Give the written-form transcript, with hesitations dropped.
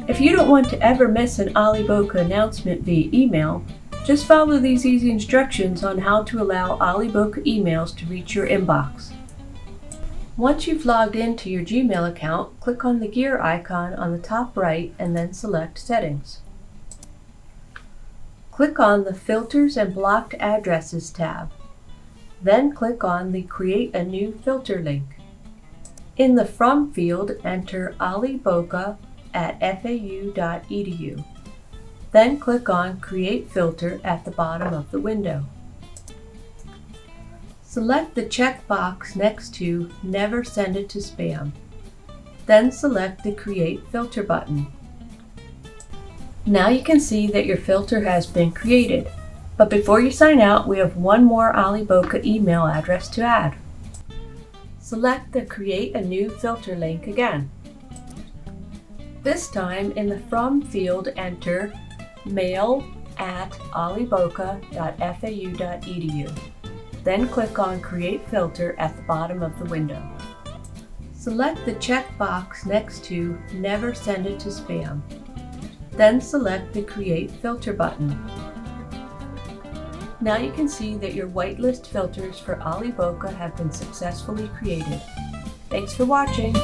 If you don't want to ever miss an OLLI Boca announcement via email, just follow these easy instructions on how to allow OLLI Boca emails to reach your inbox. Once you've logged into your Gmail account, click on the gear icon on the top right and then select Settings. Click on the Filters and Blocked Addresses tab. Then click on the Create a New Filter link. In the From field, enter olliboca@fau.edu. Then click on Create Filter at the bottom of the window. Select the checkbox next to Never Send it to Spam. Then select the Create Filter button. Now you can see that your filter has been created. But before you sign out, we have one more OLLI Boca email address to add. Select the Create a New Filter link again. This time in the From field, enter mail@olliboca.fau.edu. Then click on Create Filter at the bottom of the window. Select the checkbox next to Never Send it to Spam. Then select the Create Filter button. Now you can see that your whitelist filters for OLLI Boca have been successfully created. Thanks for watching!